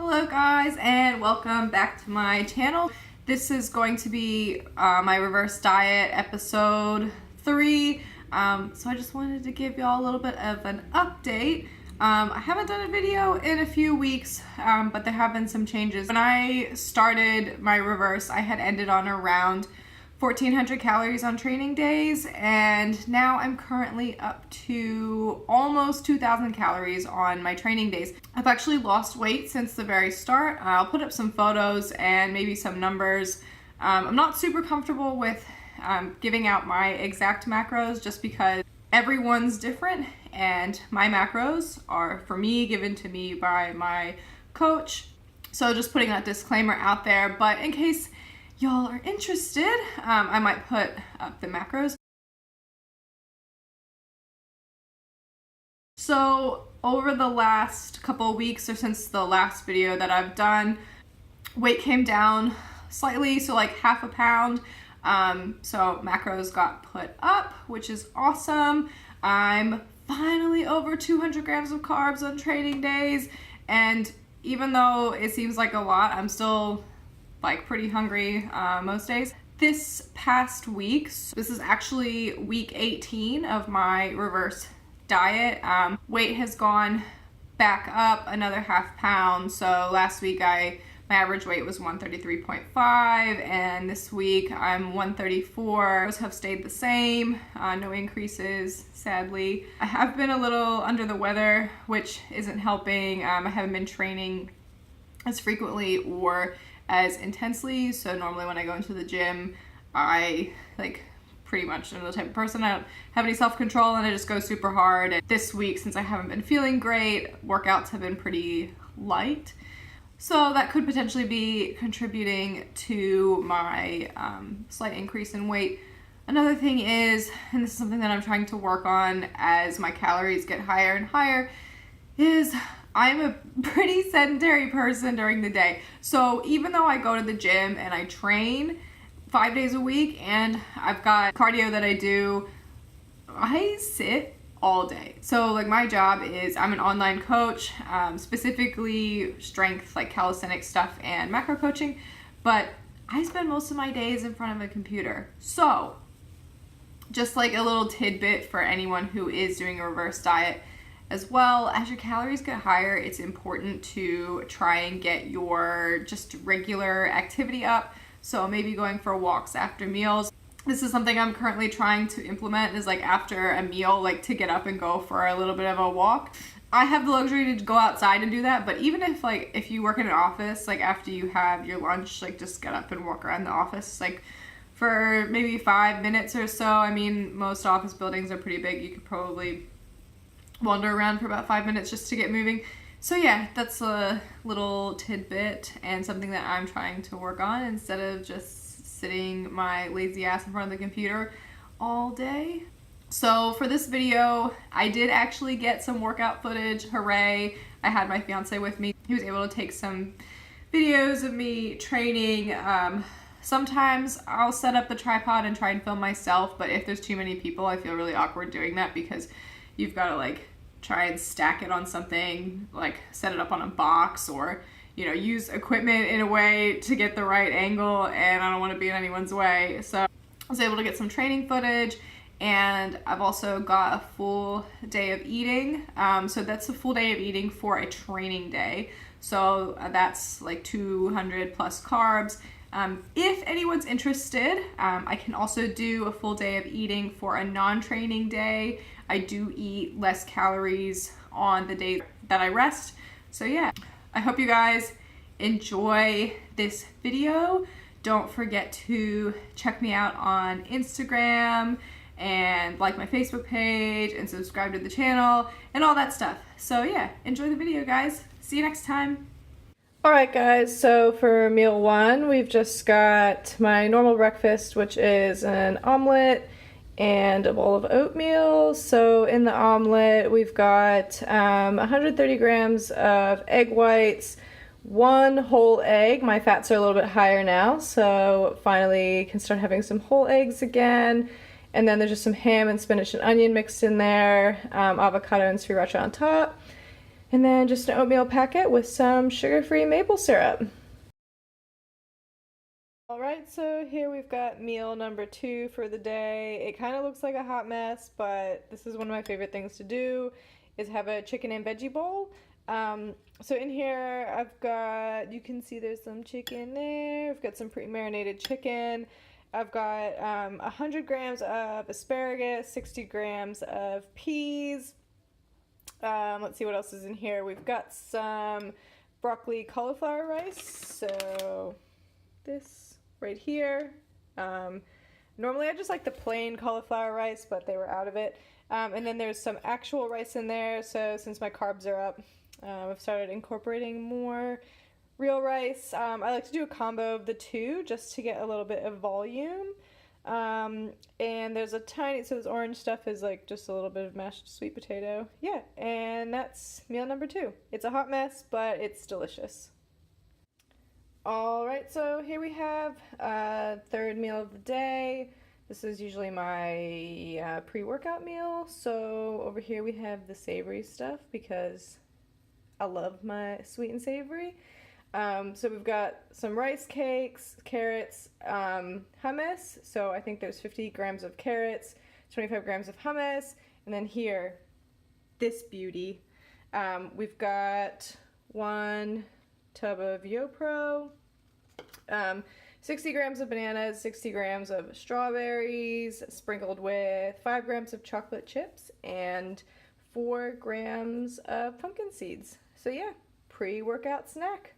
Hello guys, and welcome back to my channel. This is going to be my reverse diet episode 3. So I just wanted to give y'all a little bit of an update. I haven't done a video in a few weeks, but there have been some changes. When I started my reverse, I had ended on around 1,400 calories on training days, and now I'm currently up to almost 2,000 calories on my training days. I've actually lost weight since the very start. I'll put up some photos and maybe some numbers. I'm not super comfortable with giving out my exact macros just because everyone's different, and my macros are, for me, given to me by my coach. So just putting that disclaimer out there, but in case y'all are interested, I might put up the macros. So over the last couple of weeks, or since the last video that I've done, weight came down slightly, so like half a pound. So macros got put up, which is awesome. I'm finally over 200 grams of carbs on training days, and even though it seems like a lot, I'm still like pretty hungry most days. This past week, so this is actually week 18 of my reverse diet, weight has gone back up another half pound. So last week my average weight was 133.5, and this week I'm 134. Those have stayed the same, no increases, sadly. I have been a little under the weather, which isn't helping. I haven't been training as frequently or as intensely. So normally when I go into the gym, I pretty much am the type of person, I don't have any self-control and I just go super hard. And this week, since I haven't been feeling great, workouts have been pretty light. So that could potentially be contributing to my slight increase in weight. Another thing is, and this is something that I'm trying to work on as my calories get higher and higher, is I'm a pretty sedentary person during the day. So even though I go to the gym and I train 5 days a week and I've got cardio that I do, I sit all day. So like my job is, I'm an online coach, specifically strength, like calisthenic stuff and macro coaching, but I spend most of my days in front of a computer. So just like a little tidbit for anyone who is doing a reverse diet, as well, as your calories get higher, it's important to try and get your just regular activity up. So maybe going for walks after meals. This is something I'm currently trying to implement, is like after a meal, like to get up and go for a little bit of a walk. I have the luxury to go outside and do that, but even if you work in an office, like after you have your lunch, like just get up and walk around the office, like for maybe 5 minutes or so. I mean, most office buildings are pretty big. You could probably wander around for about 5 minutes just to get moving. So yeah, that's a little tidbit and something that I'm trying to work on instead of just sitting my lazy ass in front of the computer all day. So for this video, I did actually get some workout footage. Hooray! I had my fiance with me. He was able to take some videos of me training. Sometimes I'll set up the tripod and try and film myself, but if there's too many people, I feel really awkward doing that because you've got to like try and stack it on something, like set it up on a box, or use equipment in a way to get the right angle, and I don't want to be in anyone's way. So I was able to get some training footage, and I've also got a full day of eating. So that's a full day of eating for a training day. So that's like 200 plus carbs. If anyone's interested, I can also do a full day of eating for a non-training day. I do eat less calories on the day that I rest. So yeah, I hope you guys enjoy this video. Don't forget to check me out on Instagram and like my Facebook page and subscribe to the channel and all that stuff. So yeah, enjoy the video, guys. See you next time. Alright guys, so for meal 1, we've just got my normal breakfast, which is an omelet and a bowl of oatmeal. So in the omelet, we've got 130 grams of egg whites, 1 whole egg. My fats are a little bit higher now, so finally can start having some whole eggs again. And then there's just some ham and spinach and onion mixed in there, avocado and sriracha on top. And then just an oatmeal packet with some sugar-free maple syrup. Alright, so here we've got meal number 2 for the day. It kind of looks like a hot mess, but this is one of my favorite things to do, is have a chicken and veggie bowl. So in here I've got, you can see there's some chicken there. I've got some pre-marinated chicken. I've got 100 grams of asparagus, 60 grams of peas. Let's see what else is in here. We've got some broccoli cauliflower rice. So this right here. Normally I just like the plain cauliflower rice, but they were out of it. And then there's some actual rice in there. So since my carbs are up, I've started incorporating more real rice. I like to do a combo of the two just to get a little bit of volume. And there's a tiny, so this orange stuff is like just a little bit of mashed sweet potato. Yeah, and that's meal number 2. It's a hot mess, but it's delicious. Alright, so here we have third meal of the day. This is usually my pre-workout meal. So over here we have the savory stuff because I love my sweet and savory. So we've got some rice cakes, carrots, hummus. So I think there's 50 grams of carrots, 25 grams of hummus. And then here, this beauty. We've got 1 tub of YoPro, 60 grams of bananas, 60 grams of strawberries, sprinkled with 5 grams of chocolate chips, and 4 grams of pumpkin seeds. So yeah, pre-workout snack.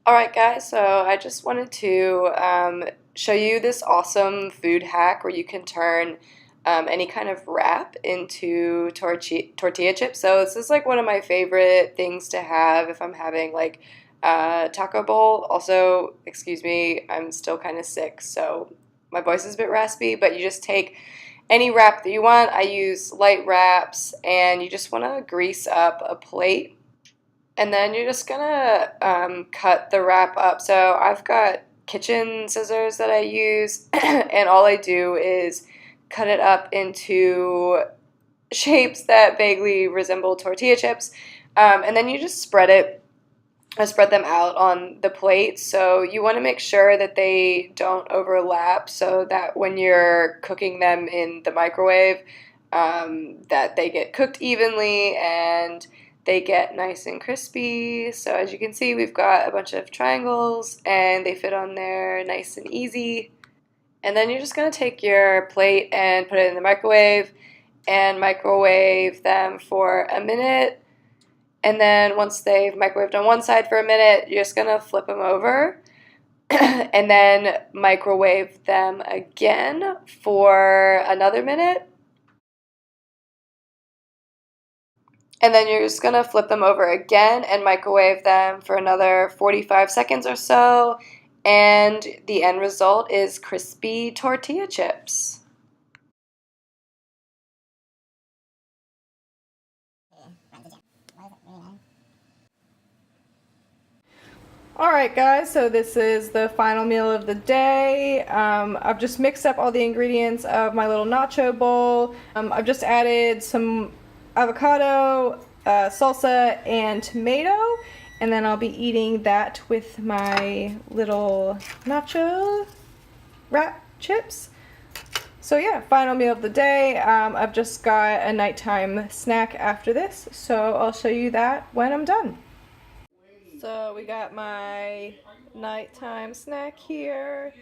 Alright guys, so I just wanted to show you this awesome food hack where you can turn any kind of wrap into tortilla chips. So this is like one of my favorite things to have if I'm having like a taco bowl. Also, excuse me, I'm still kind of sick, so my voice is a bit raspy, but you just take any wrap that you want. I use light wraps, and you just want to grease up a plate. And then you're just gonna cut the wrap up. So I've got kitchen scissors that I use, and all I do is cut it up into shapes that vaguely resemble tortilla chips. And then you just spread it I spread them out on the plate, so you want to make sure that they don't overlap so that when you're cooking them in the microwave, that they get cooked evenly and they get nice and crispy. So as you can see, we've got a bunch of triangles and they fit on there nice and easy. And then you're just going to take your plate and put it in the microwave and microwave them for a minute. And then once they've microwaved on one side for a minute, you're just going to flip them over and then microwave them again for another minute. And then you're just going to flip them over again and microwave them for another 45 seconds or so. And the end result is crispy tortilla chips. Alright guys, so this is the final meal of the day. I've just mixed up all the ingredients of my little nacho bowl. I've just added some avocado, salsa, and tomato, and then I'll be eating that with my little nacho wrap chips. So yeah, final meal of the day. I've just got a nighttime snack after this, so I'll show you that when I'm done. So we got my nighttime snack here,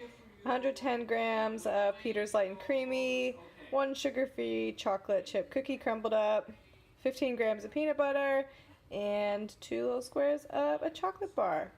110 grams of Peter's Light and Creamy, 1 sugar-free chocolate chip cookie crumbled up, 15 grams of peanut butter, and 2 little squares of a chocolate bar.